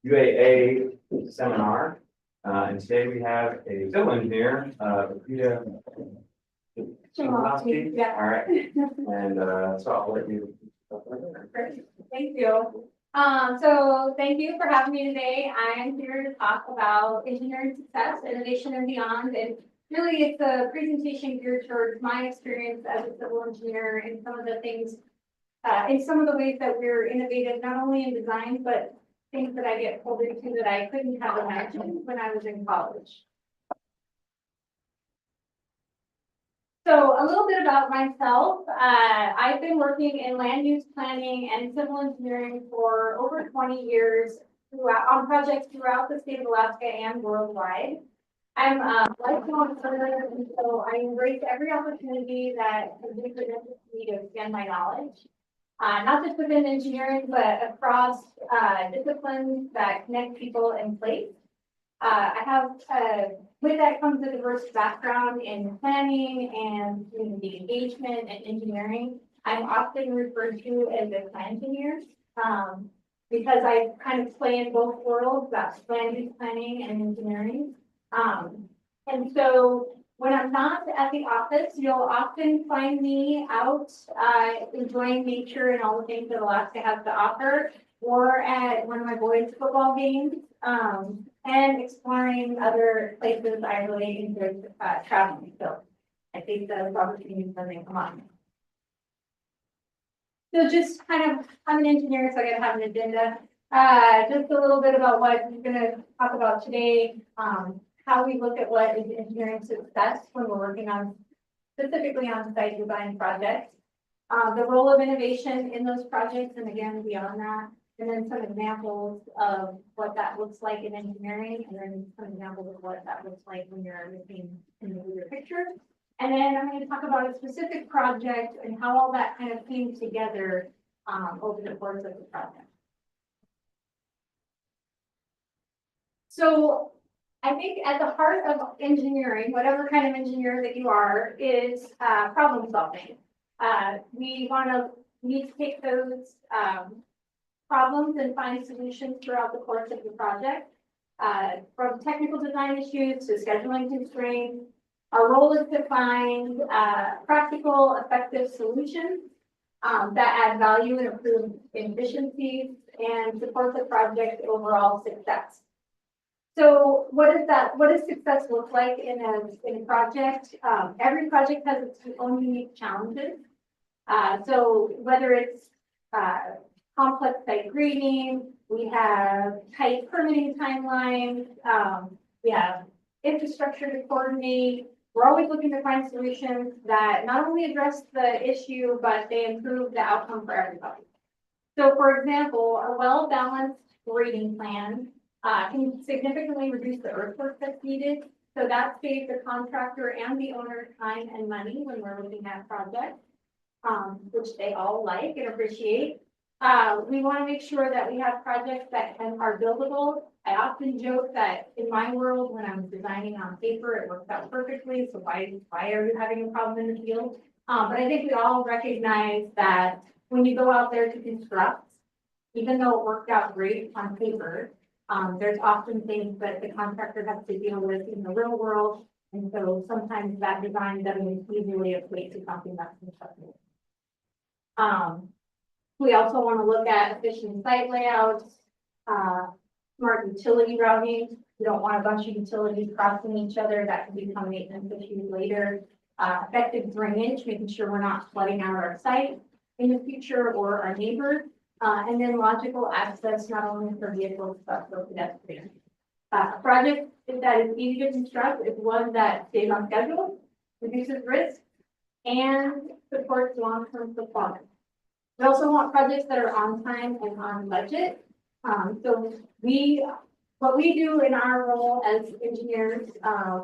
UAA seminar. And today we have a civil engineer, Rita Chimofsky. Yeah. All right. And so I'll let you. Great. Thank you. So thank you for having me today. I'm here to talk about engineering success, innovation and beyond. And really it's a presentation geared towards my experience as a civil engineer and some of the things, in some of the ways that we're innovative, not only in design, but things that I get pulled into that I couldn't have imagined when I was in college. So a little bit about myself. I've been working in land use planning and civil engineering for over 20 years on projects throughout the state of Alaska and worldwide. I'm a lifelong learner, and so I embrace every opportunity that has been presented to me to expand my knowledge. Not just within engineering, but across disciplines that connect people in place. I have, with that comes a diverse background in planning and community engagement and engineering. I'm often referred to as a plan engineer because I kind of play in both worlds, that's land use planning and engineering. And so when I'm not at the office, you'll often find me out enjoying nature and all the things that Alaska has to offer, or at one of my boys' football games, and exploring other places I really enjoy traveling. So I think those opportunities when they come on. So just kind of, I'm an engineer, so I gotta have an agenda. Just a little bit about what we're gonna talk about today, how we look at what is engineering success when we're working on, specifically on site design projects, the role of innovation in those projects, and again, beyond that, and then some examples of what that looks like in engineering, and then some examples of what that looks like when you're looking in the bigger picture. And then I'm going to talk about a specific project and how all that kind of came together over the course of the project. So I think at the heart of engineering, whatever kind of engineer that you are, is problem solving. We need to take those problems and find solutions throughout the course of the project. From technical design issues to scheduling constraints, our role is to find practical, effective solutions that add value and improve efficiencies and support the project's overall success. So what does success look like in a project? Every project has its own unique challenges. So whether it's complex site grading, we have tight permitting timelines, we have infrastructure to coordinate. We're always looking to find solutions that not only address the issue, but they improve the outcome for everybody. So for example, a well-balanced grading plan can significantly reduce the earthwork that's needed. So that saves the contractor and the owner time and money when we're looking at projects, which they all like and appreciate. We want to make sure that we have projects that are buildable. I often joke that in my world, when I'm designing on paper, it works out perfectly. So why are you having a problem in the field? But I think we all recognize that when you go out there to construct, even though it worked out great on paper, there's often things that the contractor has to deal with in the real world. And so sometimes that design doesn't easily equate to something that's constructed. We also want to look at efficient site layouts, smart utility routing. We don't want a bunch of utilities crossing each other that can become maintenance issues later. Effective drainage, making sure we're not flooding out our site in the future or our neighbors. And then logical access, not only for vehicles, but for pedestrians. A project that is easy to construct is one that stays on schedule, reduces risk, and supports long-term performance. We also want projects that are on time and on budget. So what we do in our role as engineers,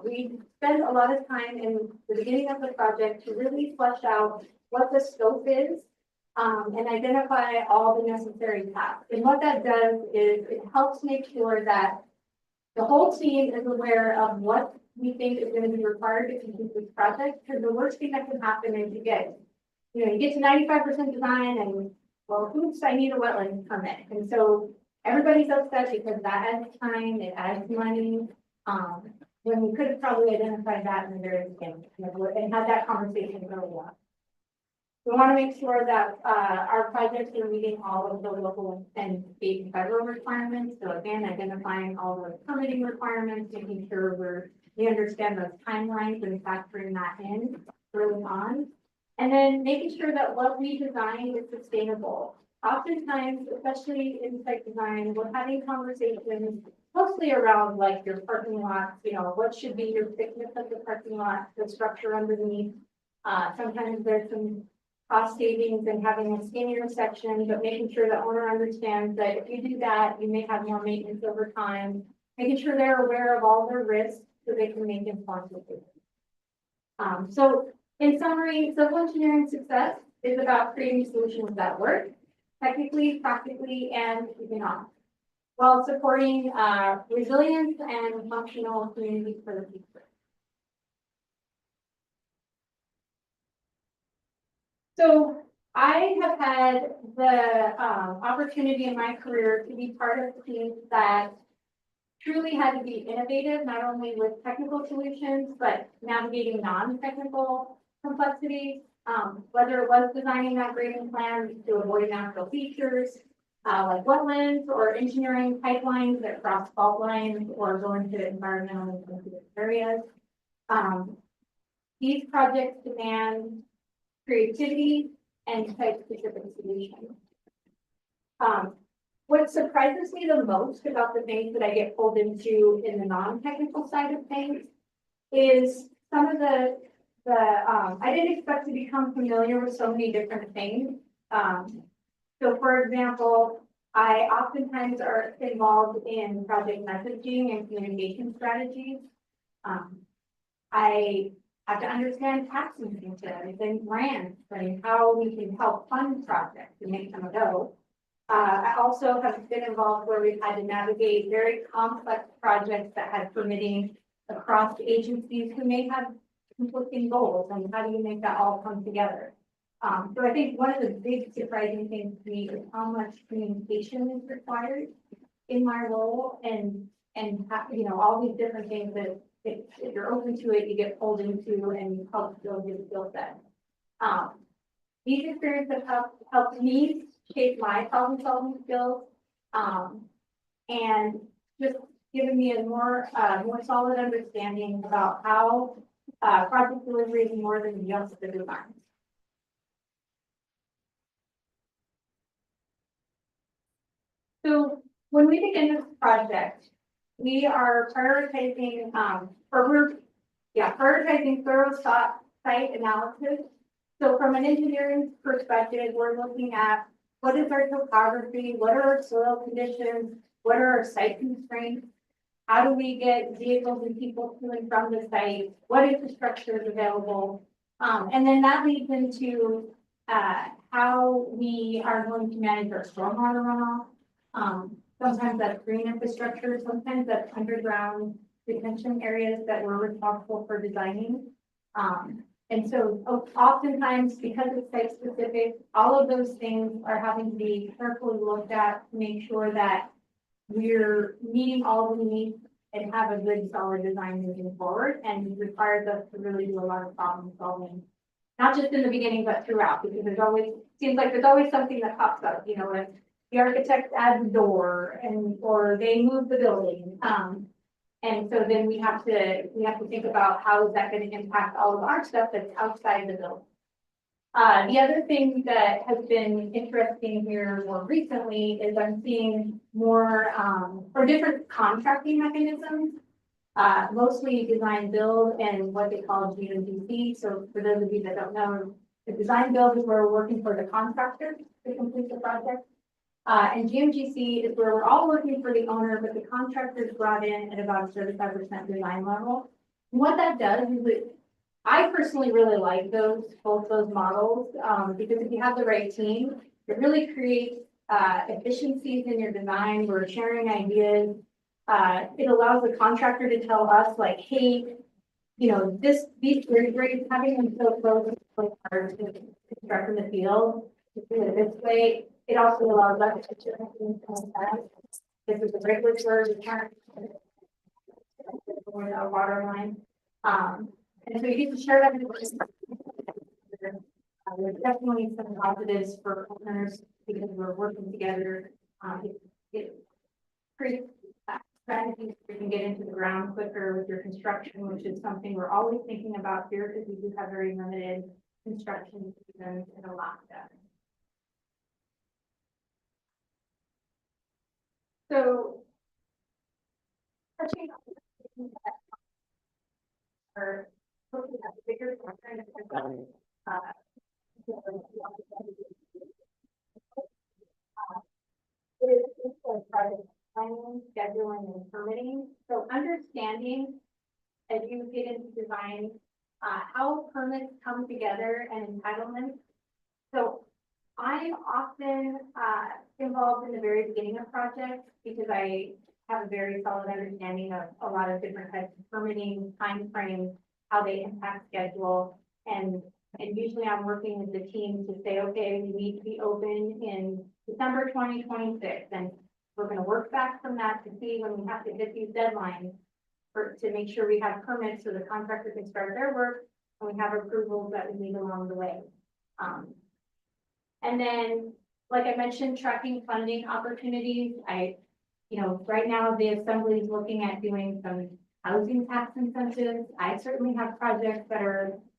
we spend a lot of time in the beginning of the project to really flesh out what the scope is and identify all the necessary tasks. And what that does is it helps make sure that the whole team is aware of what we think is going to be required to complete this project. Because the worst thing that can happen is you get to 95% design and, well, oops, I need a wetland permit. And so Everybody's upset because that adds time, it adds money, when we could have probably identified that in the very beginning, and had that conversation early on. We want to make sure that, our projects are meeting all of the local and state and federal requirements. So again, identifying all the permitting requirements, making sure we understand those timelines and factoring that in early on. And then making sure that what we design is sustainable. Oftentimes, especially in site design, we're having conversations mostly around like your parking lots, what should be your thickness of the parking lot, the structure underneath. Sometimes there's some cost savings in having a skinnier section, but making sure the owner understands that if you do that, you may have more maintenance over time. Making sure they're aware of all their risks so they can make informed decisions. So in summary, civil engineering success is about creating solutions that work technically, practically, and economically, while supporting resilience and functional communities for the future. So I have had the opportunity in my career to be part of teams that truly had to be innovative, not only with technical solutions, but navigating non-technical complexities, whether it was designing that grading plan to avoid natural features, like wetlands, or engineering pipelines that cross fault lines or go into environmentally sensitive areas. These projects demand creativity and site-specific solutions. What surprises me the most about the things that I get pulled into in the non-technical side of things is some of I didn't expect to become familiar with so many different things. So for example, I oftentimes are involved in project messaging and communication strategies. I have to understand tax incentives and grants and how we can help fund projects and make them go. I also have been involved where we've had to navigate very complex projects that had permitting across agencies who may have conflicting goals, and how do you make that all come together? So I think one of the big surprising things to me is how much communication is required in my role, and all these different things that if you're open to it, you get pulled into and you help build your skill set. These experiences have helped me shape my problem solving skills, and just given me a more solid understanding about how project delivery is more than just the design. So when we begin this project, we are prioritizing, prioritizing thorough site analysis. So from an engineering perspective, we're looking at what is our topography, what are our soil conditions, what are our site constraints, how do we get vehicles and people to and from the site, what infrastructure is available, and then that leads into how we are going to manage our stormwater runoff. Sometimes that's green infrastructure, sometimes that's underground detention areas that we're responsible for designing. And so oftentimes, because it's site specific, all of those things are having to be carefully looked at to make sure that we're meeting all the needs and have a good solid design moving forward, and requires us to really do a lot of problem solving, not just in the beginning, but throughout, because seems like there's always something that pops up, if the architect adds a door or they move the building. And so then we have to think about how is that going to impact all of our stuff that's outside the building. The other thing that has been interesting here more recently is I'm seeing more or different contracting mechanisms, mostly design build and what they call GMGC. So for those of you that don't know, the design build is where we're working for the contractor to complete the project. And GMGC is where we're all working for the owner, but the contractor is brought in at about 35% design level. And what that does is I personally really like both those models, because if you have the right team, it really creates efficiencies in your design. We're sharing ideas. It allows the contractor to tell us like, hey, these grades, having them so close is hard to construct in the field. To do it this way, it also allows us to do things like that. This is the regulatory return. Or a water line. And so you get to share that. There's definitely some positives for owners because we're working together. It creates strategies where you can get into the ground quicker with your construction, which is something we're always thinking about here because we do have very limited construction seasons in Alaska. So, touching on or looking at the bigger picture, it is for project planning, scheduling, and permitting. So understanding as you get into design, how permits come together and entitlements. So I'm often involved in the very beginning of projects because I have a very solid understanding of a lot of different types of permitting, timeframes, how they impact schedule. And usually I'm working with the team to say, okay, we need to be open in December 2026. And we're going to work back from that to see when we have to hit these deadlines to make sure we have permits so the contractor can start their work and we have approvals that we need along the way. And then, like I mentioned, tracking funding opportunities. Right now the assembly is looking at doing some housing tax incentives. I certainly have projects that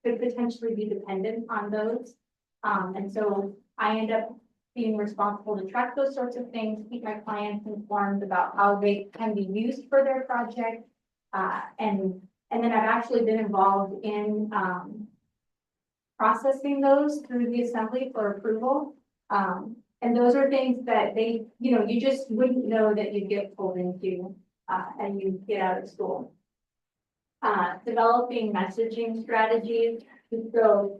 could potentially be dependent on those. And so I end up being responsible to track those sorts of things, keep my clients informed about how they can be used for their project. And then I've actually been involved in processing those through the assembly for approval. And those are things that you just wouldn't know that you'd get pulled into and you get out of school. Developing messaging strategies. So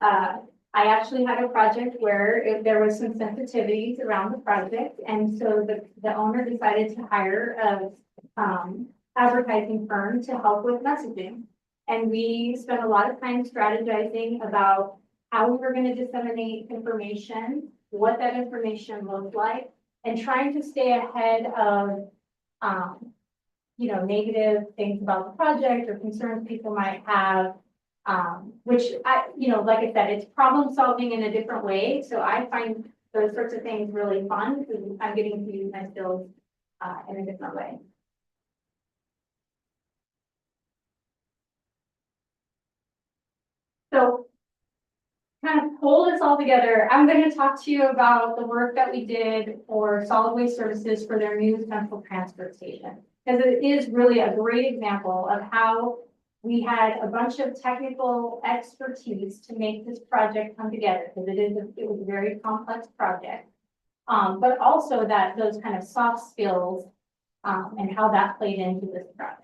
I actually had a project where there was some sensitivities around the project. And so the owner decided to hire a advertising firm to help with messaging. And we spent a lot of time strategizing about how we were going to disseminate information, what that information looked like, and trying to stay ahead of, negative things about the project or concerns people might have, which like I said, it's problem solving in a different way. So I find those sorts of things really fun because I'm getting to use my skills in a different way. So kind of pull this all together, I'm going to talk to you about the work that we did for Solid Waste Services for their new central transfer station. Because it is really a great example of how we had a bunch of technical expertise to make this project come together, because it was a very complex project. But also those kind of soft skills and how that played into this project.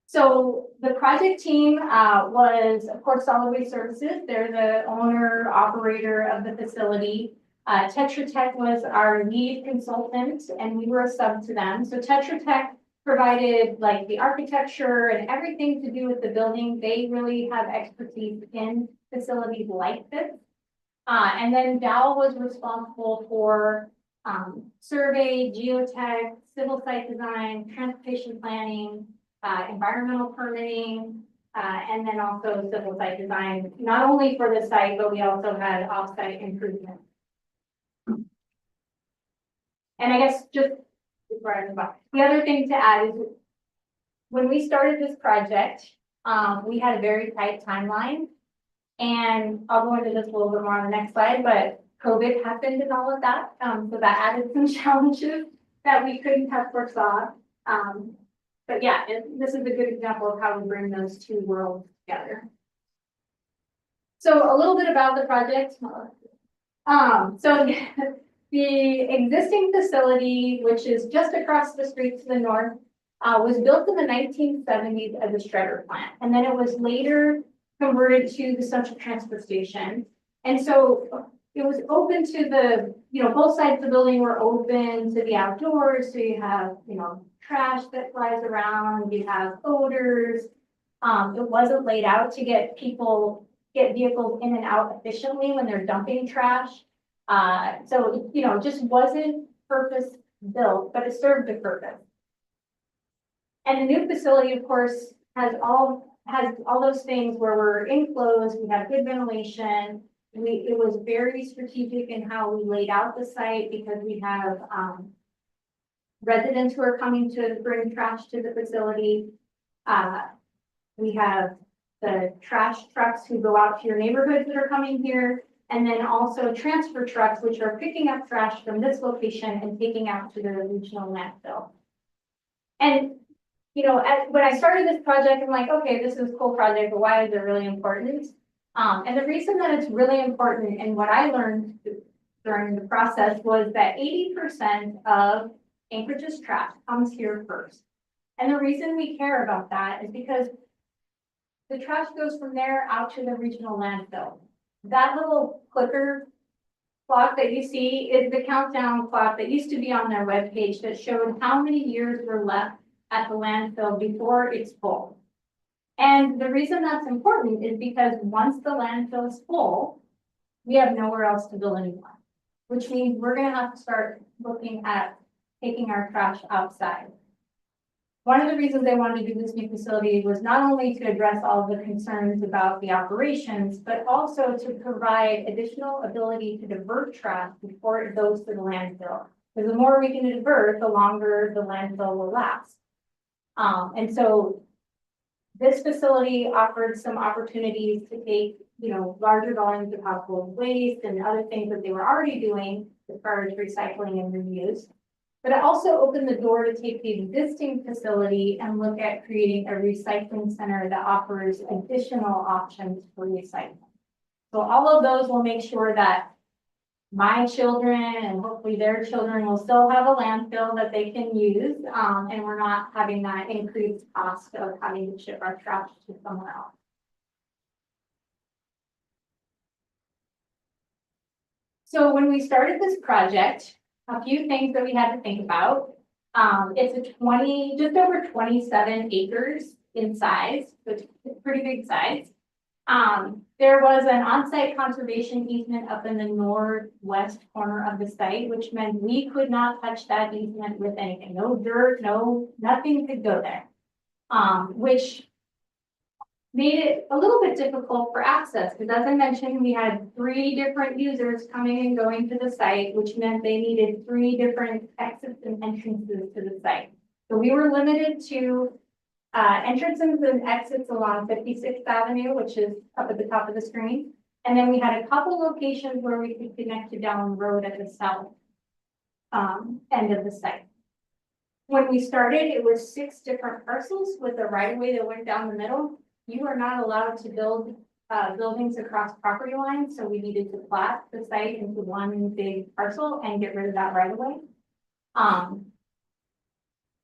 So the project team was, of course, Solid Waste Services. They're the owner, operator of the facility. Tetra Tech was our lead consultant, and we were a sub to them. So Tetra Tech provided like the architecture and everything to do with the building. They really have expertise in facilities like this. And then Dow was responsible for survey, geotech, civil site design, transportation planning, environmental permitting, and then also civil site design, not only for the site, but we also had off-site improvements. And I guess just before I move on, the other thing to add is when we started this project, we had a very tight timeline. And I'll go into this a little bit more on the next slide, but COVID happened and all of that. So that added some challenges that we couldn't have foresaw. But yeah, this is a good example of how we bring those two worlds together. So a little bit about the project. So the existing facility, which is just across the street to the north, was built in the 1970s as a shredder plant. And then it was later converted to the central transfer station. And so it was open to both sides of the building were open to the outdoors. So you have, trash that flies around, you have odors. It wasn't laid out to get vehicles in and out efficiently when they're dumping trash. So, it just wasn't purpose built, but it served a purpose. And the new facility, of course, has all those things where we're enclosed, we have good ventilation. It was very strategic in how we laid out the site because we have, residents who are coming to bring trash to the facility. We have the trash trucks who go out to your neighborhoods that are coming here. And then also transfer trucks, which are picking up trash from this location and taking out to the regional landfill. And, when I started this project, I'm like, okay, this is a cool project, but why is it really important? And the reason that it's really important and what I learned during the process was that 80% of Anchorage's trash comes here first. And the reason we care about that is because the trash goes from there out to the regional landfill. That little clicker clock that you see is the countdown clock that used to be on their webpage that showed how many years were left at the landfill before it's full. And the reason that's important is because once the landfill is full, we have nowhere else to build anymore, which means we're gonna have to start looking at taking our trash outside. One of the reasons they wanted to do this new facility was not only to address all of the concerns about the operations, but also to provide additional ability to divert trash before it goes to the landfill. Because the more we can divert, the longer the landfill will last. And so this facility offered some opportunities to take, larger volumes of household waste and other things that they were already doing as far as recycling and reuse. But it also opened the door to take the existing facility and look at creating a recycling center that offers additional options for recycling. So all of those will make sure that my children and hopefully their children will still have a landfill that they can use. And we're not having that increased cost of having to ship our trash to somewhere else. So when we started this project, a few things that we had to think about. It's just over 27 acres in size, so it's a pretty big size. There was an on-site conservation easement up in the northwest corner of the site, which meant we could not touch that easement with anything. No dirt, nothing could go there. Which made it a little bit difficult for access, because as I mentioned, we had 3 different users coming and going to the site, which meant they needed 3 different exits and entrances to the site. So we were limited to entrances and exits along 56th Avenue, which is up at the top of the screen. And then we had a couple locations where we could connect to Dowling Road at the south end of the site. When we started, it was 6 different parcels with a right-of-way that went down the middle. You are not allowed to build buildings across property lines, so we needed to plat the site into one big parcel and get rid of that right-of-way. And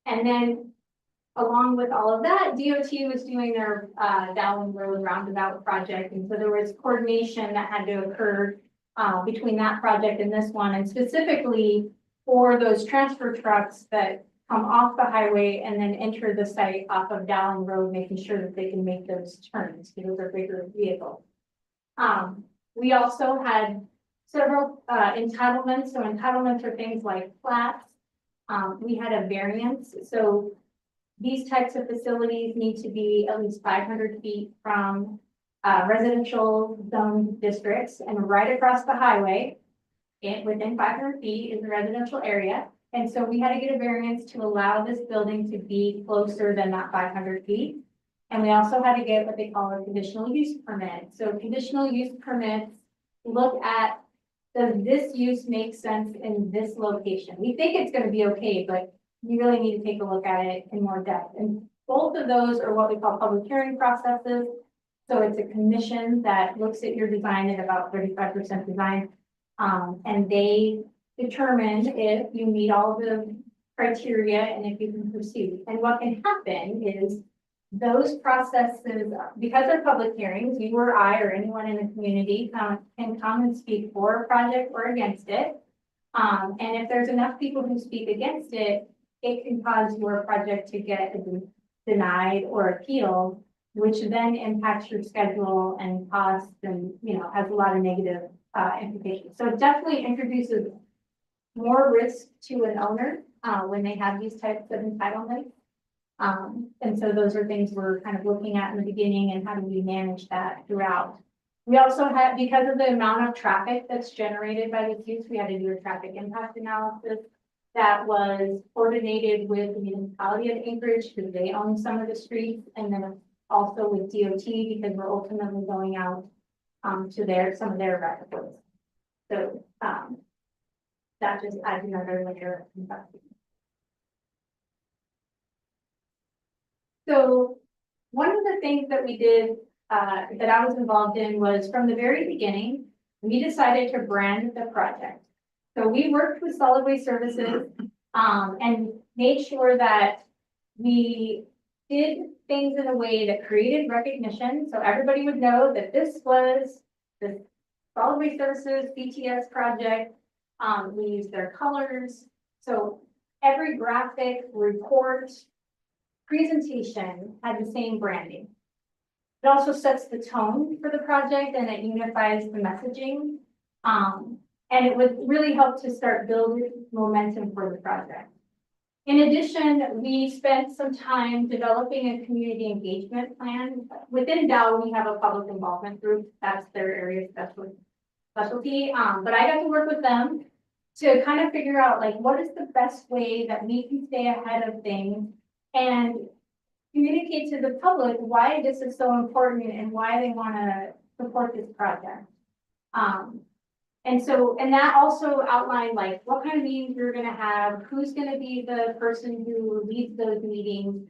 then along with all of that, DOT was doing their Dowling Road roundabout project, and so there was coordination that had to occur between that project and this one, and specifically for those transfer trucks that come off the highway and then enter the site off of Dowling Road, making sure that they can make those turns, because those are bigger vehicles. We also had several entitlements. So entitlements are things like flats. We had a variance. So these types of facilities need to be at least 500 feet from residential zone districts, and right across the highway, within 500 feet is a residential area. And so we had to get a variance to allow this building to be closer than that 500 feet. And we also had to get what they call a conditional use permit. So conditional use permits look at, does this use make sense in this location? We think it's going to be okay, but you really need to take a look at it in more depth. And both of those are what we call public hearing processes. So it's a commission that looks at your design at about 35% design. And they determine if you meet all the criteria and if you can proceed. And what can happen is those processes, because they're public hearings, you or I or anyone in the community can come and speak for a project or against it. And if there's enough people who speak against it, it can cause your project to get denied or appealed, which then impacts your schedule and costs and, has a lot of negative implications. So it definitely introduces more risk to an owner, when they have these types of entitlements. And so those are things we're kind of looking at in the beginning and how do we manage that throughout. We also had, because of the amount of traffic that's generated by this use, we had to do a traffic impact analysis that was coordinated with the municipality of Anchorage because they own some of the streets, and then also with DOT because we're ultimately going out to some of their records. So that just adds another layer of complexity. So one of the things that we did that I was involved in was from the very beginning, we decided to brand the project. So we worked with Solid Waste Services and made sure that we did things in a way that created recognition. So everybody would know that this was the Solid Waste Services BTS project. We used their colors. So every graphic, report, presentation had the same branding. It also sets the tone for the project and it unifies the messaging. And it would really help to start building momentum for the project. In addition, we spent some time developing a community engagement plan. Within Dow, we have a public involvement group. That's their area of specialty. But I got to work with them to kind of figure out like, what is the best way that we can stay ahead of things and communicate to the public why this is so important and why they want to support this project. And that also outlined like what kind of meetings you're going to have, who's going to be the person who leads those meetings,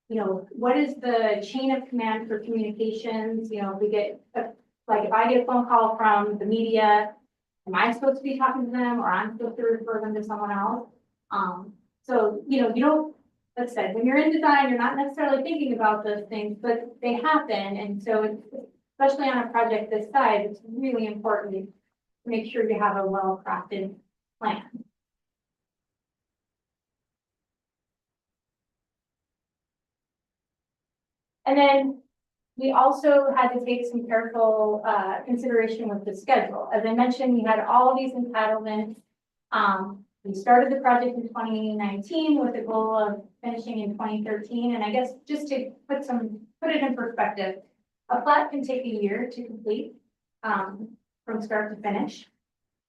you know, what is the chain of command for communications, you know, we get, like if I get a phone call from the media, am I supposed to be talking to them or I'm supposed to refer them to someone else? So, you know, you don't, like I said, when you're in design, you're not necessarily thinking about those things, but they happen. And so it's, especially on a project this size, it's really important to make sure you have a well-crafted plan. And then we also had to take some careful consideration with the schedule. As I mentioned, we had all these entitlements. We started the project in 2019 with the goal of finishing in 2013. And I guess just to put it in perspective, a plat can take a year to complete from start to finish.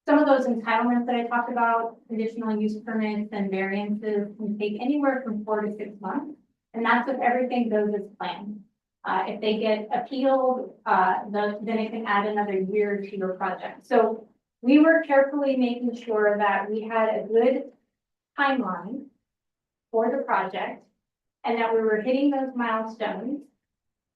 Some of those entitlements that I talked about, conditional use permits and variances, can take anywhere from 4 to 6 months. And that's if everything goes as planned. If they get appealed, then it can add another year to your project. So we were carefully making sure that we had a good timeline for the project and that we were hitting those milestones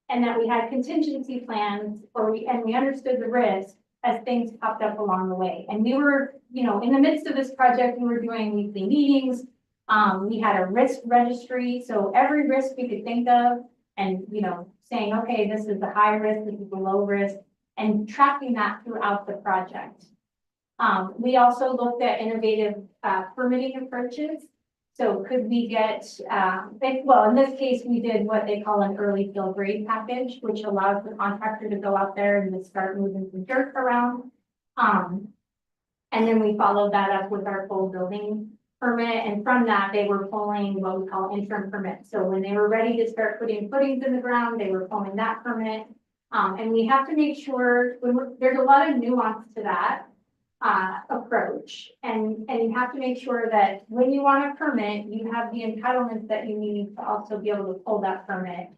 and that we had contingency plans and we understood the risk as things popped up along the way. And we were, you know, in the midst of this project, we were doing weekly meetings. We had a risk registry. So every risk we could think of and, you know, saying, okay, this is the high risk, this is the low risk, and tracking that throughout the project. We also looked at innovative permitting approaches. So could we get, well, in this case, we did what they call an early field grade package, which allows the contractor to go out there and just start moving some dirt around. And then we followed that up with our full building permit. And from that, they were pulling what we call interim permits. So when they were ready to start putting footings in the ground, they were pulling that permit. And we have to make sure there's a lot of nuance to that approach. And you have to make sure that when you want a permit, you have the entitlements that you need to also be able to pull that permit.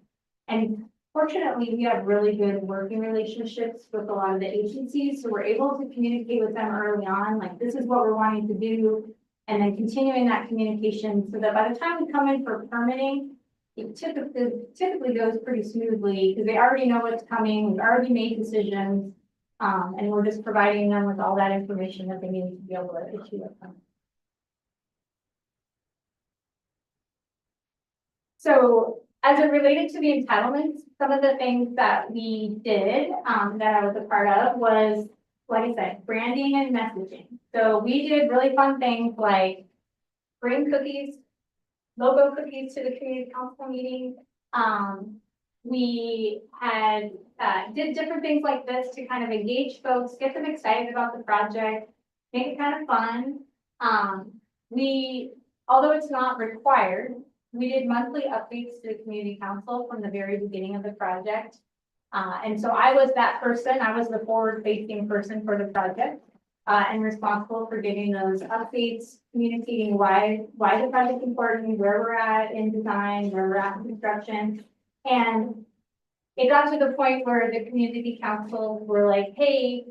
And fortunately, we have really good working relationships with a lot of the agencies. So we're able to communicate with them early on, like this is what we're wanting to do. And then continuing that communication so that by the time we come in for permitting, it typically goes pretty smoothly because they already know what's coming. We've already made decisions. And we're just providing them with all that information that they need to be able to issue with them. So as it related to the entitlements, some of the things that we did that I was a part of was, like I said, branding and messaging. So we did really fun things like bring cookies, logo cookies to the community council meeting. we had, did different things like this to kind of engage folks, get them excited about the project, make it kind of fun. Although it's not required, we did monthly updates to the community council from the very beginning of the project. And so I was that person, I was the forward-facing person for the project, and responsible for giving those updates, communicating why the project's important, where we're at in design, where we're at in construction. And it got to the point where the community council were like, hey,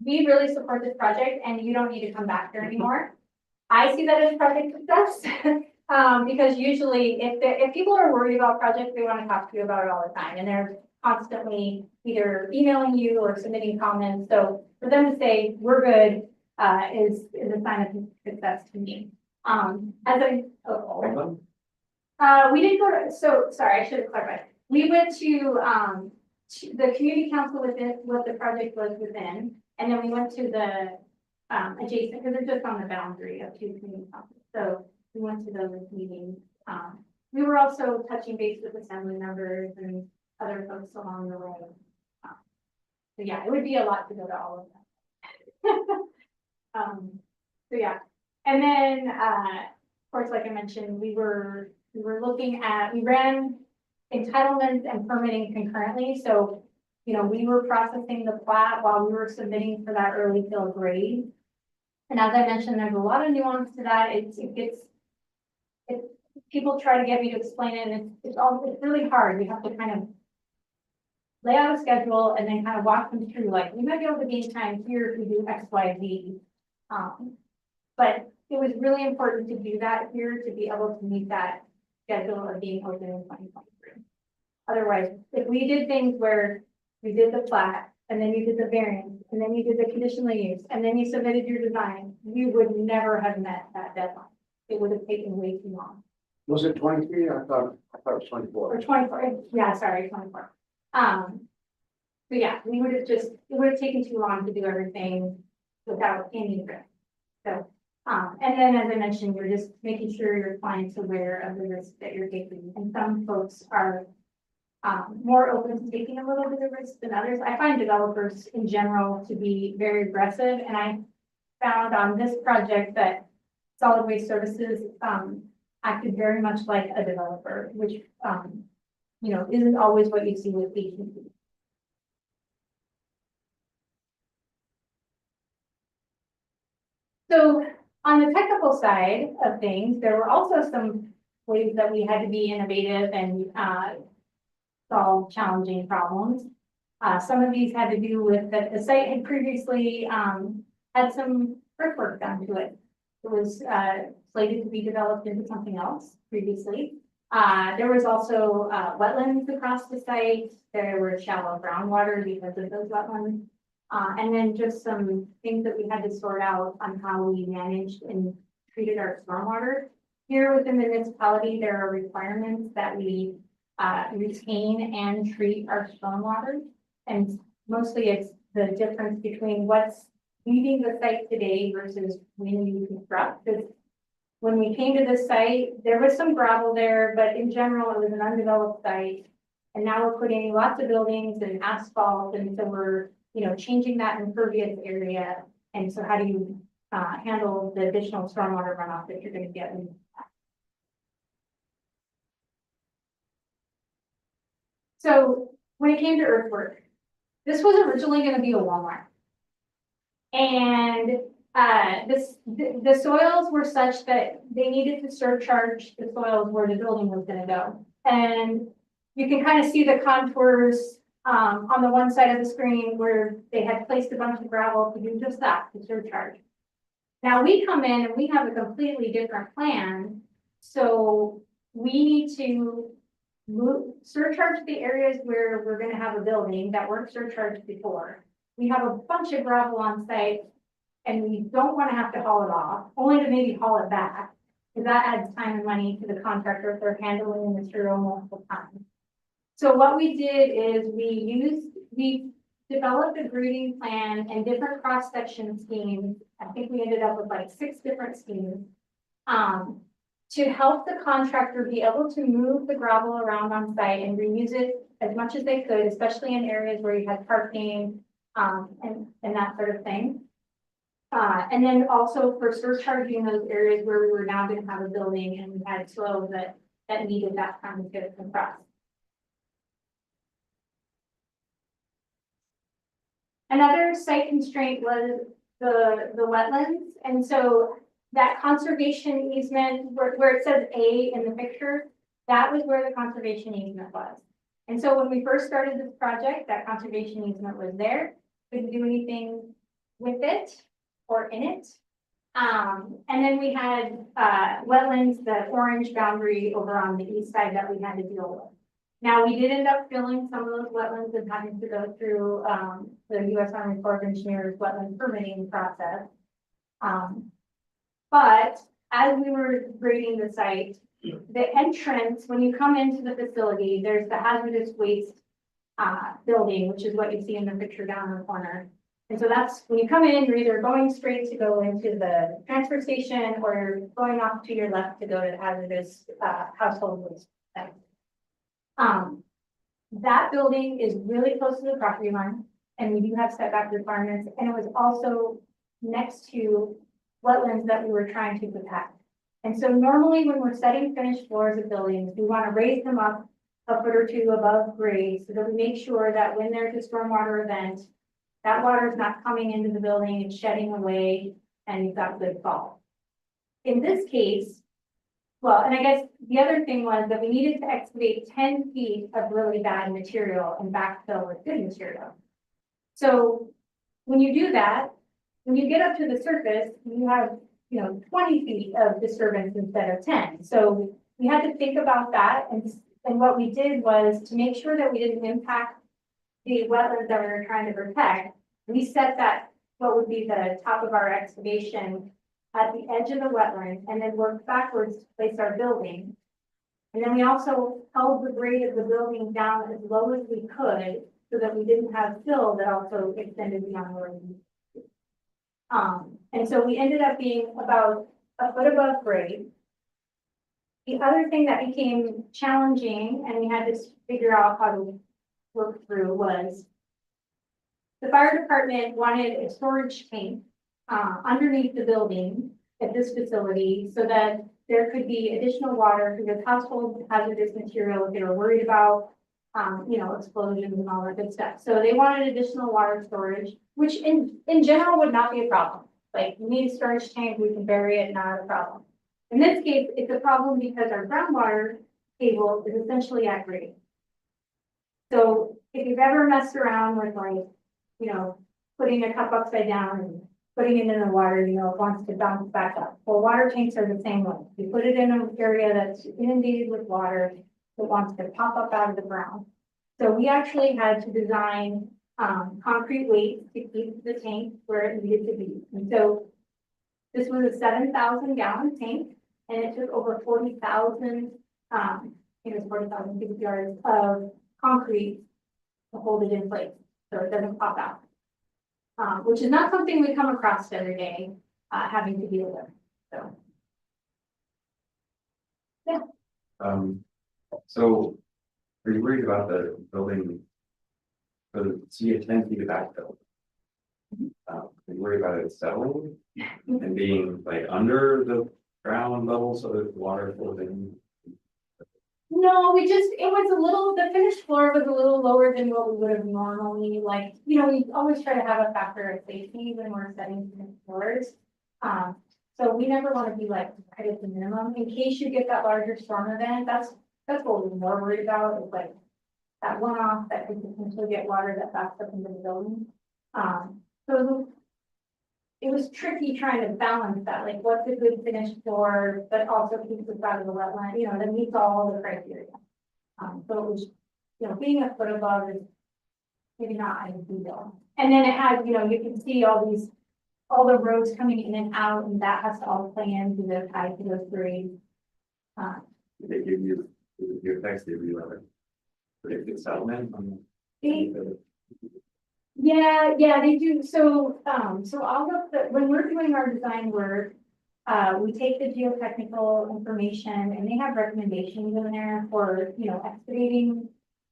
we really support this project and you don't need to come back here anymore. I see that as project success. Because usually if people are worried about projects, they want to talk to you about it all the time and they're constantly either emailing you or submitting comments. So for them to say, we're good, is a sign of success to me. We didn't go to, so sorry, I should have clarified. We went to the community council within what the project was within, and then we went to the adjacent, because they're just on the boundary of two community councils. So we went to those meetings. We were also touching base with assembly members and other folks along the way. So yeah, it would be a lot to go to all of them. So yeah, and then of course, like I mentioned, we were looking at, we ran entitlements and permitting concurrently. So, you know, we were processing the plat while we were submitting for that early fill grade. And as I mentioned, there's a lot of nuance to that. People try to get me to explain it, and it's really hard. We have to kind of lay out a schedule and then kind of walk them through, like, we might be able to gain time here if we do X, Y, Z. But it was really important to do that here to be able to meet that schedule of being open in 2023. Otherwise, if we did things where we did the plat and then you did the variance and then you did the conditional use and then you submitted your design, you would never have met that deadline. It would have taken way too long. Was it 23? I thought it was 24. Or 24, yeah, sorry, 24. So yeah, it would have taken too long to do everything without any risk. So, and then as I mentioned, you're just making sure your client's aware of the risk that you're taking. And some folks are more open to taking a little bit of risk than others. I find developers in general to be very aggressive. And I found on this project that Solid Waste Services acted very much like a developer, which, you know, isn't always what you see with agencies. So on the technical side of things, there were also some ways that we had to be innovative and solve challenging problems. Some of these had to do with that the site had previously had some earthwork done to it. It was slated to be developed into something else previously. There was also wetlands across the site. There were shallow groundwater because of those wetlands. And then just some things that we had to sort out on how we managed and treated our stormwater. Here within the municipality, there are requirements that we retain and treat our stormwater. And mostly it's the difference between what's leaving the site today versus when you construct. Because when we came to this site, there was some gravel there, but in general, it was an undeveloped site. And now we're putting lots of buildings and asphalt, and so we're, you know, changing that impervious area. And so how do you handle the additional stormwater runoff that you're going to get in? So when it came to earthwork, this was originally going to be a Walmart. And the soils were such that they needed to surcharge the soils where the building was going to go. And you can kind of see the contours on the one side of the screen where they had placed a bunch of gravel to do just that, to surcharge. Now we come in and we have a completely different plan. So we need to surcharge the areas where we're going to have a building that weren't surcharged before. We have a bunch of gravel on site and we don't want to have to haul it off, only to maybe haul it back, because that adds time and money to the contractor if they're handling the material multiple times. So what we did is we developed a grading plan and different cross-section schemes. I think we ended up with like 6 different schemes to help the contractor be able to move the gravel around on site and reuse it as much as they could, especially in areas where you had parking, and that sort of thing. And then also for surcharging those areas where we were now gonna have a building and we had soil that needed that time to get compressed. Another site constraint was the wetlands, and so that conservation easement, where it says A in the picture, that was where the conservation easement was. And so when we first started this project, that conservation easement was there, couldn't do anything with it or in it. And then we had, wetlands, the orange boundary over on the east side that we had to deal with. Now, we did end up filling some of those wetlands and having to go through, the U.S. Army Corps of Engineers wetland permitting process. But as we were grading the site, the entrance, when you come into the facility, there's the hazardous waste building, which is what you see in the picture down in the corner. And so that's, when you come in, you're either going straight to go into the transfer station or you're going off to your left to go to the hazardous household waste site. That building is really close to the property line and we do have setback requirements, and it was also next to wetlands that we were trying to protect. And so normally when we're setting finished floors of buildings, we want to raise them up a foot or two above grade so that we make sure that when there's a stormwater event, that water is not coming into the building and shedding away and you've got good fall. In this case, well, and I guess the other thing was that we needed to excavate 10 feet of really bad material and backfill with good material. So when you do that, when you get up to the surface, you have, 20 feet of disturbance instead of 10. So we had to think about that. And what we did was to make sure that we didn't impact the wetlands that we were trying to protect. We set that, what would be the top of our excavation at the edge of the wetland and then worked backwards to place our building. And then we also held the grade of the building down as low as we could so that we didn't have fill that also extended beyond where we needed to. And so we ended up being about a foot above grade. The other thing that became challenging and we had to figure out how to work through was the fire department wanted a storage tank underneath the building at this facility so that there could be additional water because household hazardous material they were worried about, explosions and all that good stuff. So they wanted additional water storage, which in general would not be a problem. Like you need a storage tank, we can bury it, not a problem. In this case, it's a problem because our groundwater table is essentially at grade. So if you've ever messed around with putting a cup upside down and putting it in the water, it wants to bounce back up. Well, water tanks are the same way. You put it in an area that's inundated with water, it wants to pop up out of the ground. So we actually had to design concrete weights to keep the tank where it needed to be. And so this was a 7,000 gallon tank and it took over 40,000, it was 40,000 cubic yards of concrete to hold it in place so it doesn't pop out. Which is not something we come across every day, having to deal with, so. So are you worried about the building? So see a 10 feet of backfill. Are you worried about it settling and being like under the ground level so that water flows in? No, the finished floor was a little lower than what we would have normally, we always try to have a factor of safety when we're setting finished floors. So we never want to be right at the minimum, in case you get that larger storm event, that's what we're more worried about, is that one-off that could potentially get water that backs up into the building. So it was tricky trying to balance that, what's a good finished floor, but also keeps us out of the wetland, that meets all the criteria. So it was, being a foot above is maybe not ideal. And then it had, you can see all the roads coming in and out, and that has to all play into the high to those grades. They give you, your text, they give you a predicted settlement on Yeah, they do. So all of when we're doing our design work, we take the geotechnical information and they have recommendations in there for, excavating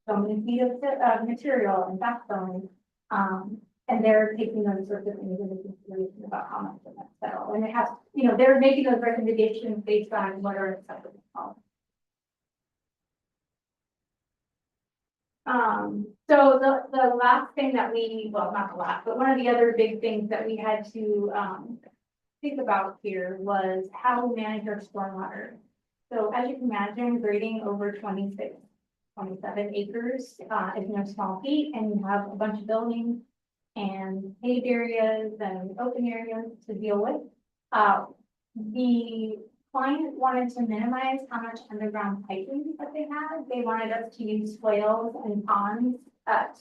so many feet of material and backfilling. And they're taking those sorts of things into consideration about how much of that settle. And it has, they're making those recommendations based on what are acceptable. So the last thing that well, not the last, but one of the other big things that we had to, think about here was how we manage our stormwater. So as you can imagine, grading over 26, 27 acres, is no small feat, and you have a bunch of buildings and paved areas and open areas to deal with. The client wanted to minimize how much underground piping that they had. They wanted us to use swales and ponds,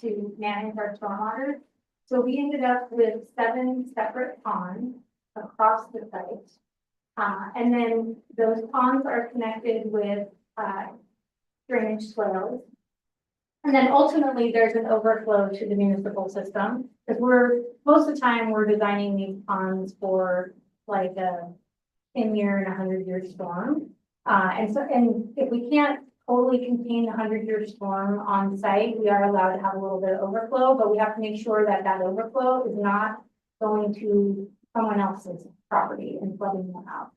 to manage our stormwater. So we ended up with 7 separate ponds across the site. And then those ponds are connected with, drainage swales. And then ultimately, there's an overflow to the municipal system, because most of the time, we're designing these ponds for like a 10-year and 100-year storm. And if we can't totally contain the 100-year storm on site, we are allowed to have a little bit of overflow, but we have to make sure that that overflow is not going to someone else's property and flooding them out.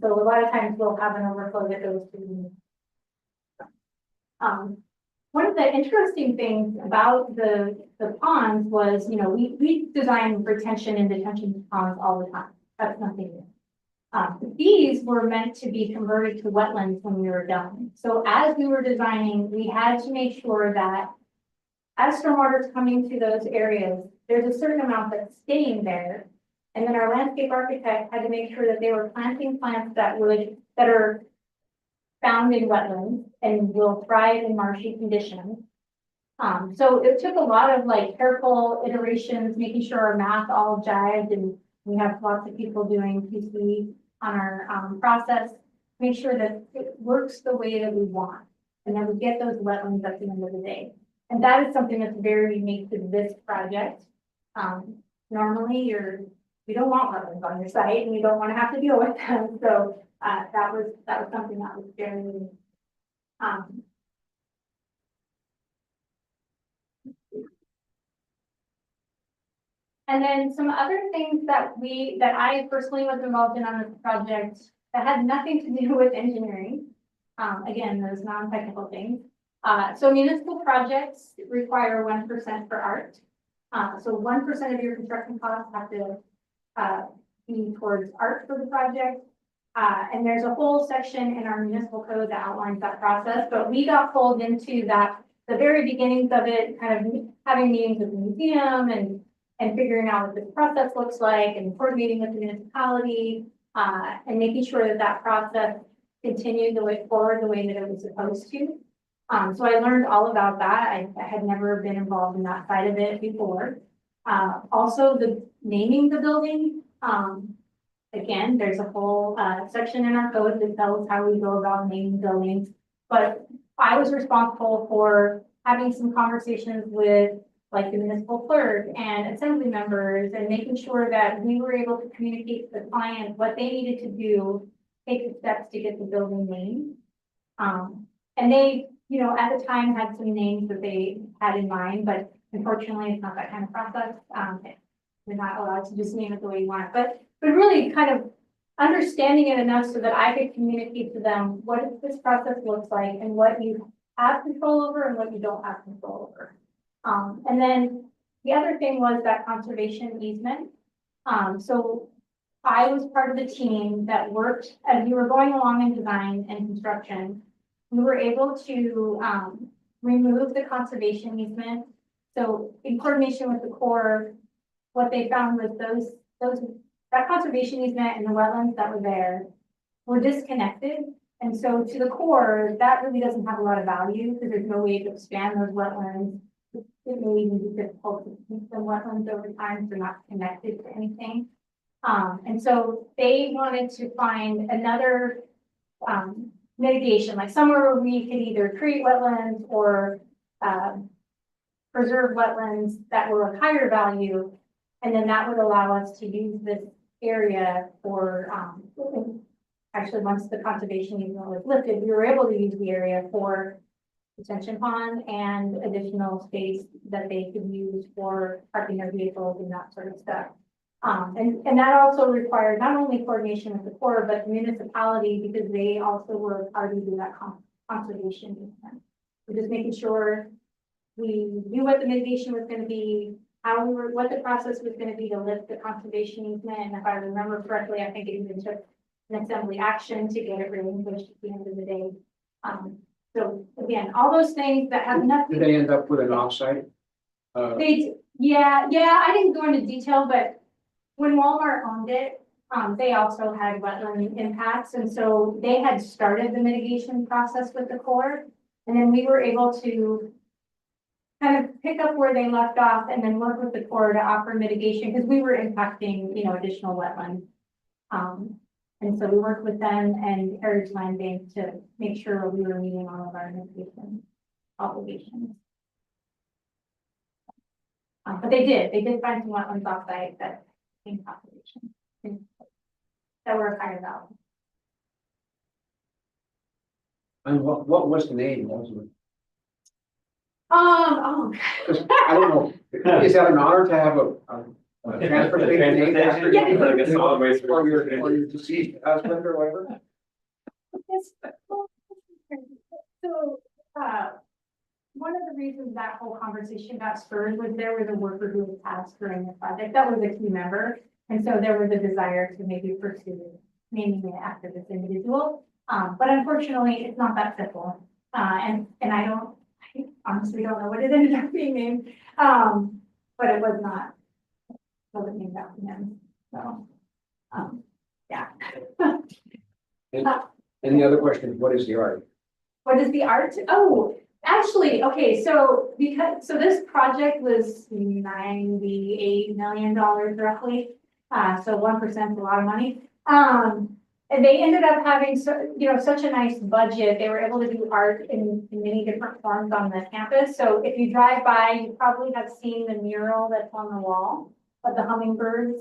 So a lot of times we'll have an overflow that goes to one of the interesting things about the ponds was, we design retention and detention ponds all the time. That's nothing new. These were meant to be converted to wetlands when we were done. So as we were designing, we had to make sure that as stormwater is coming to those areas, there's a certain amount that's staying there. And then our landscape architect had to make sure that they were planting plants that are found in wetlands and will thrive in marshy conditions. So it took a lot of careful iterations, making sure our math all jived, and we have lots of people doing QC on our process, make sure that it works the way that we want, and then we get those wetlands at the end of the day. And that is something that's very unique to this project. Normally you don't want wetlands on your site, and you don't want to have to deal with them. So that was something that was very unique. And then some other things that I personally was involved in on this project that had nothing to do with engineering. Again, those non-technical things. So municipal projects require 1% for art. So 1% of your construction costs have to be towards art for the project. And there's a whole section in our municipal code that outlines that process, but we got pulled into that, the very beginnings of it, kind of having meetings with the museum and figuring out what this process looks like and coordinating with the municipality, and making sure that process continued the way forward the way that it was supposed to. So I learned all about that. I had never been involved in that side of it before. Also the naming the building. Again, there's a whole section in our code that tells how we go about naming buildings. But I was responsible for having some conversations with the municipal clerk and assembly members, and making sure that we were able to communicate to the client what they needed to do, take the steps to get the building named. And they, at the time had some names that they had in mind, but unfortunately it's not that kind of process. You're not allowed to just name it the way you want it, but really kind of understanding it enough so that I could communicate to them what this process looks like and what you have control over and what you don't have control over. And then the other thing was that conservation easement. So I was part of the team that worked as we were going along in design and construction. We were able to remove the conservation easement. So in coordination with the Corps, what they found was that conservation easement and the wetlands that were there were disconnected. And so to the Corps, that really doesn't have a lot of value because there's no way to expand those wetlands. It may even be difficult to keep the wetlands over time if they're not connected to anything. And so they wanted to find another mitigation, like somewhere where we could either create wetlands or preserve wetlands that were of higher value. And then that would allow us to use this area for, actually once the conservation easement was lifted, we were able to use the area for detention pond and additional space that they could use for parking their vehicles and that sort of stuff. And that also required not only coordination with the Corps, but the municipality, because they also were party to that conservation easement. We're just making sure we knew what the mitigation was gonna be, what the process was gonna be to lift the conservation easement, and if I remember correctly, I think it even took an assembly action to get it relinquished at the end of the day. So again, all those things that have nothing. Did they end up with an offsite? Yeah, I didn't go into detail, but when Walmart owned it, they also had wetland impacts, and so they had started the mitigation process with the Corps. And then we were able to kind of pick up where they left off and then work with the Corps to offer mitigation, because we were impacting, additional wetland. And so we worked with them and Heritage Land Bank to make sure we were meeting all of our mitigation obligations. But they did find some wetlands offsite that in population that were of higher value. And what was the name? Oh, Because I don't know, is that an honor to have a transportation named after Yeah. you? Like a solid waste Or your deceased husband or whatever? yes. So, one of the reasons that whole conversation got spurred was there was a worker who was tasked during the project. That was a key member. And so there was a desire to maybe pursue naming it after this individual. But unfortunately, it's not that simple. And I honestly don't know what it ended up being named. But it wasn't named after him. So, yeah. And the other question is, what is the art? What is the art? Oh, actually, okay, so this project was $98 million roughly. So 1% is a lot of money. And they ended up having such a nice budget. They were able to do art in many different forms on the campus. So if you drive by, you probably have seen the mural that's on the wall of the hummingbirds.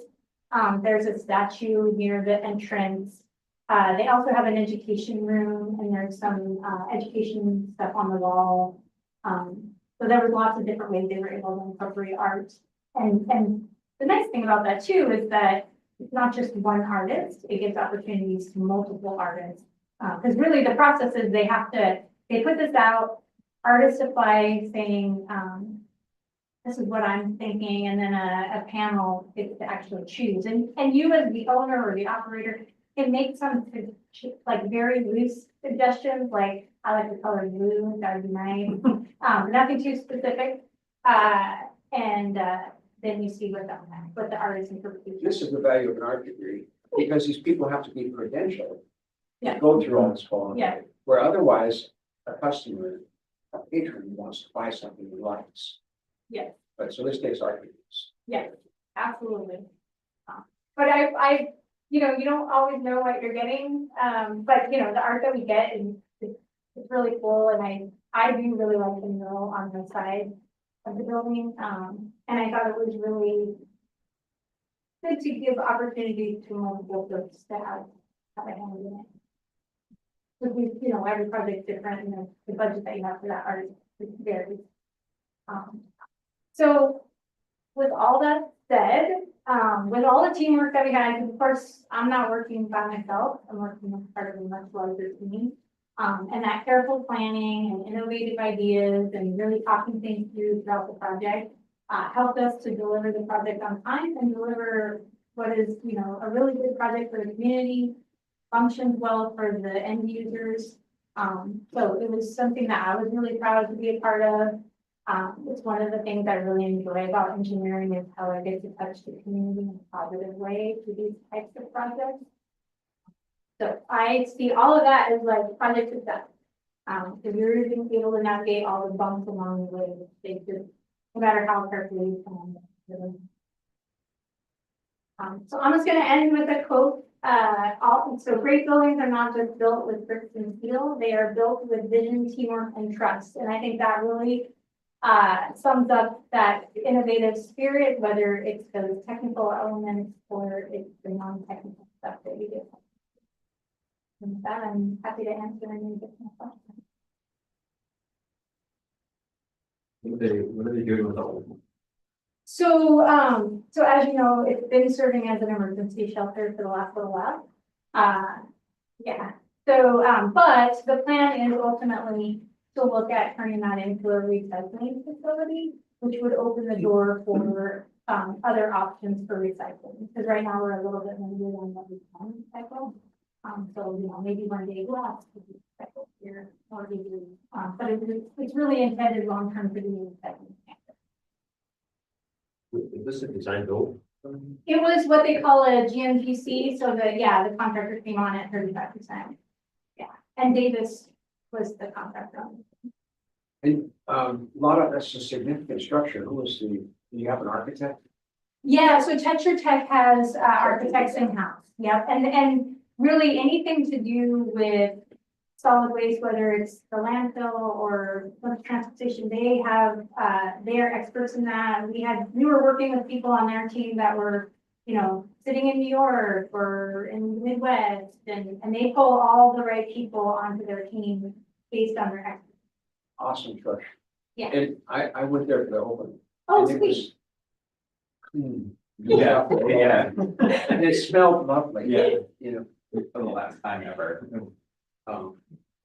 There's a statue near the entrance. They also have an education room, and there's some education stuff on the wall. So there was lots of different ways they were able to incorporate art. And the nice thing about that too is that it's not just one artist, it gives opportunities to multiple artists. Because really the process is they put this out, artists apply saying, this is what I'm thinking, and then a panel gets to actually choose. And you as the owner or the operator can make some like very loose suggestions, like I like the color blue, that would be nice. Nothing too specific. Then you see what the artist interprets. This is the value of an art degree, because these people have to be credentialed. Yeah. To go through all this quality. Yeah. Where otherwise, a customer, a patron wants to buy something he likes. Yes. But so this takes art degrees. Yes, absolutely. But I, you don't always know what you're getting. But the art that we get it's really cool. And I do really like the mural on the side of the building. And I thought it was really good to give opportunity to multiple folks to have a hand in it. Because every project's different, and the budget that you have for that art is varies. So with all that said, with all the teamwork that we had, of course, I'm not working by myself. I'm working as part of a much larger team. And that careful planning and innovative ideas and really talking things through throughout the project helped us to deliver the project on time and deliver what is, a really good project for the community, functions well for the end users. So it was something that I was really proud to be a part of. It's one of the things I really enjoy about engineering is how I get to touch the community in a positive way through these types of projects. So I see all of that as like project success. If you're even able to navigate all the bumps along the way, they just, no matter how carefully you plan. So I'm just going to end with a quote. So great buildings are not just built with bricks and steel; they are built with vision, teamwork, and trust. And I think that really sums up that innovative spirit, whether it's those technical elements or it's the non-technical stuff that you do. And with that, I'm happy to answer any additional questions. What are they doing with the old one? So, so as you know, it's been serving as an emergency shelter for the last little while. Yeah, so, but the plan is ultimately to look at turning that into a recycling facility, which would open the door for, other options for recycling. Because right now we're a little bit limited on what we can recycle. So, you know, maybe one day glass could be recycled here, or maybe, but it's really intended long-term to be recycling. Is this a design build? It was what they call a GMGC, so the contractor came on at 35%. Yeah, and Davis was the contractor on it. And, a lot of, that's a significant structure. Who was do you have an architect? Yeah, so Tetra Tech has architects in-house, yep, and really anything to do with solid waste, whether it's the landfill or the transportation, they have, they are experts in that. We were working with people on their team that were, you know, sitting in New York or in the Midwest, and they pull all the right people onto their team based on their expertise. Awesome structure. Yeah. And I went there for the open. Oh, and it sweet. was clean. Yeah, yeah, And it smelled lovely. Yeah. You know, for the last time ever.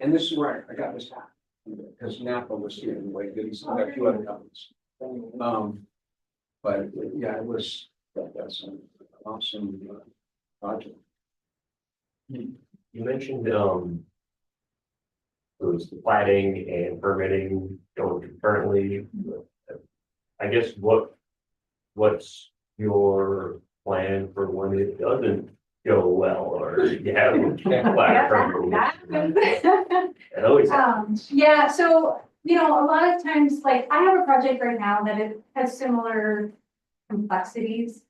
and this is where I got this hat. Because Napa was here anyway, good, I got a few other companies. But yeah, it was, that's an awesome project. You mentioned, it was the plating and permitting going concurrently. I guess what's your plan for when it doesn't go well, or you have a plat permit? That happens. It always happens. Yeah, so, you know, a lot of times, like, I have a project right now that it has similar complexities.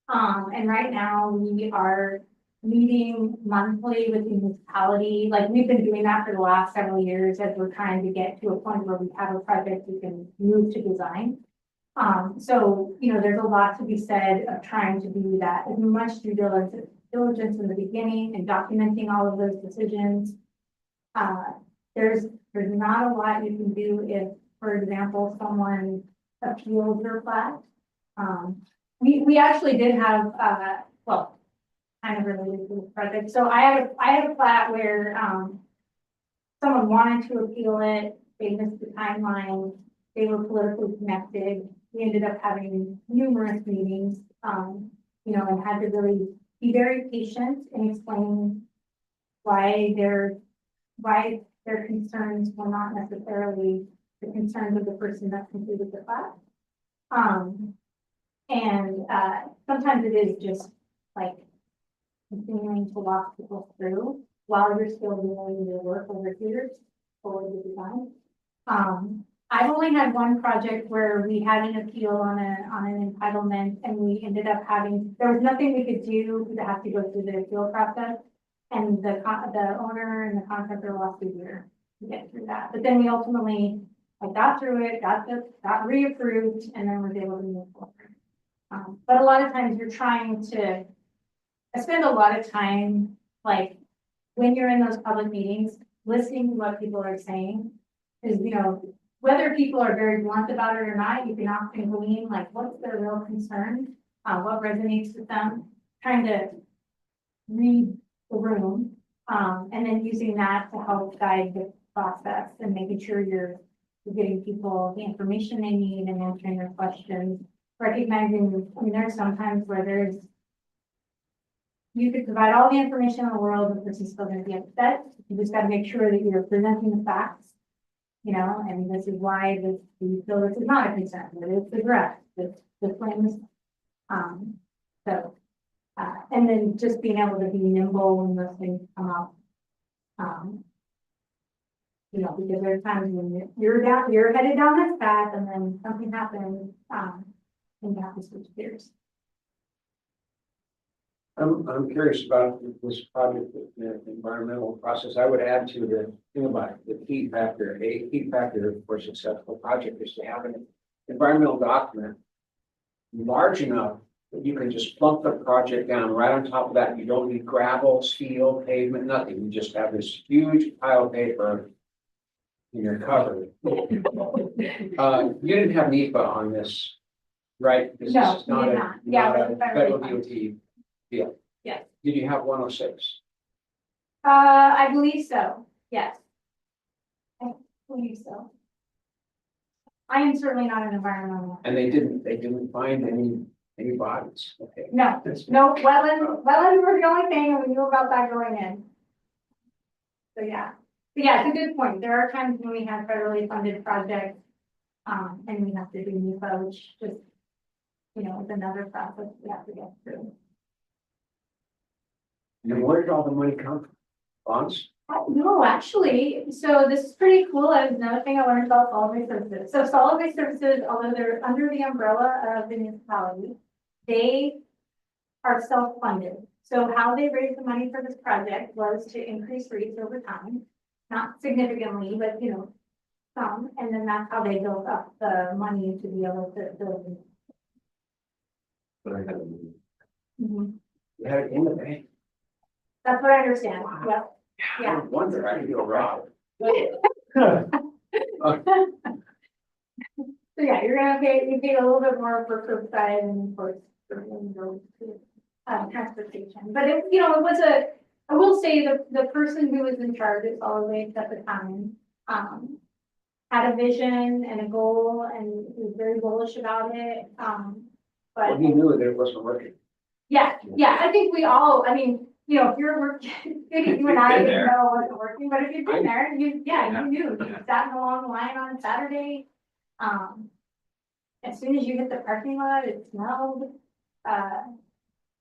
And right now we are meeting monthly with the municipality, like, we've been doing that for the last several years as we're trying to get to a point where we have a project we can move to design. So, you know, there's a lot to be said of trying to do that, as much due diligence in the beginning and documenting all of those decisions. There's not a lot you can do if, for example, someone appeals your plat. We actually did have, well, kind of related to the project. So I had a plat where, someone wanted to appeal it, they missed the timeline, they were politically connected. We ended up having numerous meetings, you know, and had to really be very patient and explain why their concerns were not necessarily the concerns of the person that completed the plat. And sometimes it is just like continuing to walk people through while you're still doing your work over here for the design. I've only had one project where we had an appeal on an entitlement, and we ended up having, there was nothing we could do to have to go through the appeal process. And the owner and the contractor lost a year to get through that. But then we ultimately, got through it, got reapproved, and then was able to move forward. But a lot of times you're trying to, I spend a lot of time, like, when you're in those public meetings, listening to what people are saying. Because, you know, whether people are very blunt about it or not, you can often glean, like, what's their real concern, what resonates with them, trying to read the room, and then using that to help guide the process and making sure you're getting people the information they need and answering their questions, recognizing, I mean, there's sometimes where you could provide all the information in the world, the person's still gonna be upset. You just gotta make sure that you're presenting the facts, you know, and this is why we feel this is not a concern, but it's addressed, the claims. And then just being able to be nimble when those things come up. You know, because there are times when you're headed down this path and then something happens, and you have to switch gears. I'm curious about this project, the environmental process. I would add to the thing about the key factor. A key factor for a successful project is to have an environmental document large enough that you can just plunk the project down right on top of that. You don't need gravel, steel, pavement, nothing. You just have this huge pile of paper You're covered. You didn't have NEPA on this, right? This No, is we did not. Yeah, not it a was federally federal funded. DOT deal. Yes. Did you have 106? I believe so, yes. I believe so. I am certainly not an environmental. And they didn't find any bodies, okay. No, That's- no, wetlands were the only thing, and we knew about that going in. So, yeah. But yeah, it's a good point. There are times when we have federally funded projects, and we have to do NEPA, which just, you know, is another process we have to get through. And where did all the money come from? Bonds? No, actually, so this is pretty cool. That was another thing I learned about solid waste services. So solid waste services, although they're under the umbrella of the municipality, they are self-funded. So how they raised the money for this project was to increase rates over time, not significantly, but you know, some, and then that's how they built up the money to be able to build. But I had a Mhm. You had it in the bank? That's what I understand. Yep. I Yeah. wonder, I feel robbed. So yeah, you're gonna pay, you pay a little bit more for curbside and for, transportation, but it, you know, it was I will say the person who was in charge of solid waste at the time, had a vision and a goal and was very bullish about it, Well, but he knew that it wasn't working. yeah, I think we all, I mean, you know, if you're working, maybe you and I Been didn't there. know it wasn't working, but if you've been there, you Yeah. knew, you Yeah. sat in a long line on Saturday. As soon as you hit the parking lot, it smelled,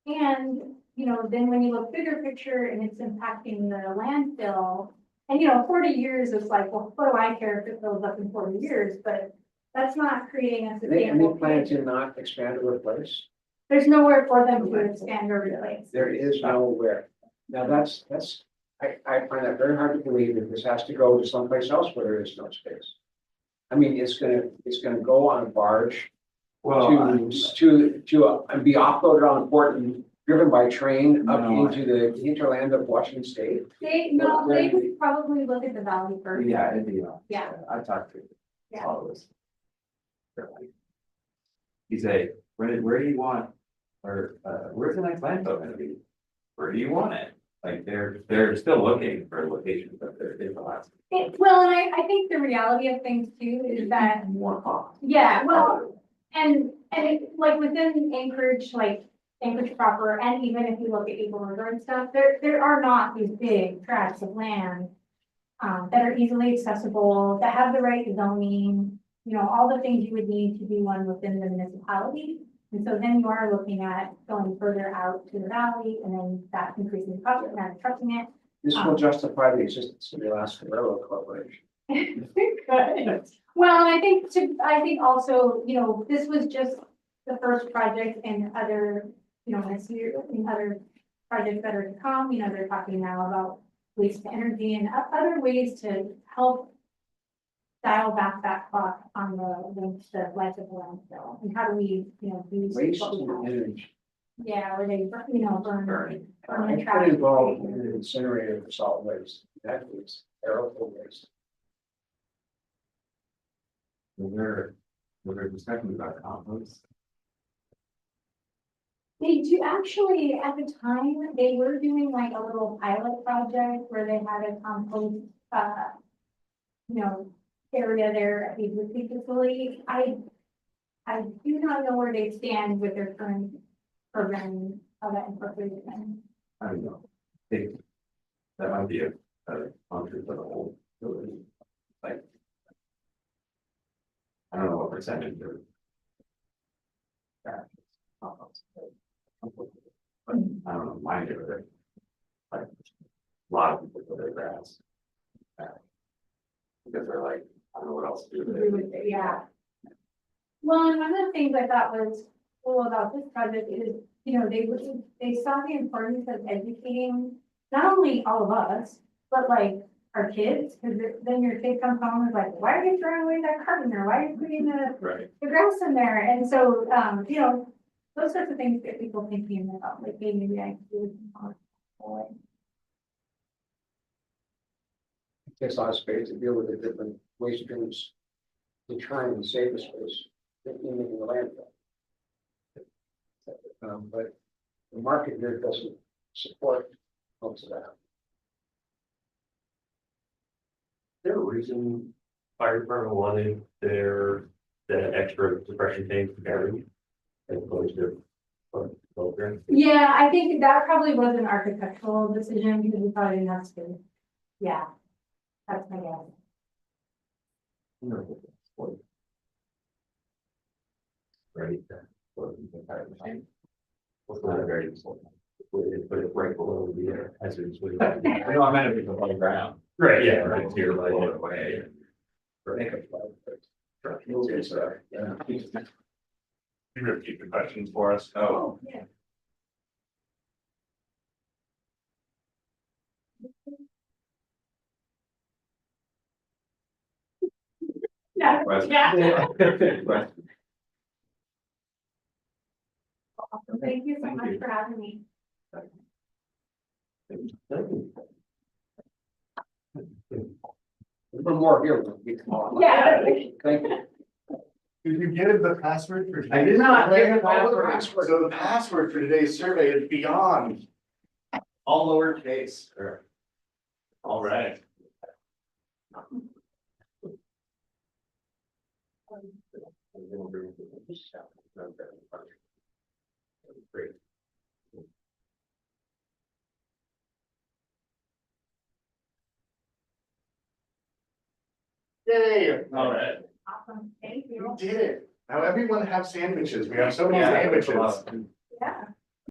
and, you know, then when you look bigger picture and it's impacting the landfill, and, you know, 40 years is like, well, what do I care if it fills up in 40 years, but that's not creating a And they sustainable. plan to not expand or replace? There's nowhere for them to expand or replace. There is nowhere. Now, I find that very hard to believe that this has to go to someplace else where there is no space. I mean, it's gonna go on a barge Well, and be offloaded on a port and driven by train up No. into the hinterland of Washington State. They would probably look at the valley first. yeah, it'd be, Yeah. I talked to. Yeah. All of us. They're like, he say, where do you want, or, where's the next landfill gonna be? Where do you want it? Like, they're still looking for locations, but they're the last. Well, and I think the reality of things too is that, More cost. yeah, well, and like within Anchorage, like Anchorage proper, and even if you look at Eagle River and stuff, there are not these big tracts of land that are easily accessible, that have the right zoning, you know, all the things you would need to do one within the municipality. And so then you are looking at going further out to the valley, and then that's increasing the cost, and that's trucking it. This will justify the existence of the Alaska Railroad Corporation. Good. Well, and I think also, you know, this was just the first project in other, you know, this year, in other projects that are to come, you know, they're talking now about waste to energy and other ways to help dial back that clock on the life of the landfill, and how do we, you know, use Waste what we and have. energy. Yeah, or they, you know, burn Burning. the I've trash. been involved in an incinerator for solid waste. That is terrible waste. We're discussing about compost. They do actually, at the time, they were doing like a little pilot project where they had a compost, you know, area there at the existing facility. I do not know where they stand with their current program of that incorporation. I don't know. I think that might be a function for the whole building. Like, I don't know what percentage of that is compost. But I don't know, mine do it. Like, a lot of people put their grass. back. Because they're like, I don't know what else to do with Agree it. with it, yeah. Well, and one of the things I thought was cool about this project is, you know, they saw the importance of educating not only all of us, but like our kids, because then your kid comes home and is like, why are you throwing away that carton, or why are you putting Right. the grass in there? And so, you know, those sorts of things get people thinking about, like, maybe I can do this. takes a lot of space to deal with the different waste streams. To try and save the space in the landfill. But the market here doesn't support most of that. Is there a reason fire department wanted that extra suppression tank buried as opposed to? Program? Yeah, I think that probably was an architectural decision because we probably didn't have to. Yeah. That's my guess. Right. What's not very important. Put it right below the hazardous waste. I know I meant it was on the ground. Right, yeah, right here, right Blow it here. away. Make a flood, but Yeah. You repeat the questions for us? Oh, Yeah. Yeah, question. yeah. Question. Awesome. Thank you so Thank much you. for having me. there's no more here. We'll be tomorrow. Yeah. Thank you. Did you give the password for? I did not give the password. So the password for today's survey is beyond. All lowercase. All right. Great. Yay, all right. Awesome. Thank You you. did it. Now everyone have sandwiches. We have so many Yeah, there's a sandwiches. lot. Yeah.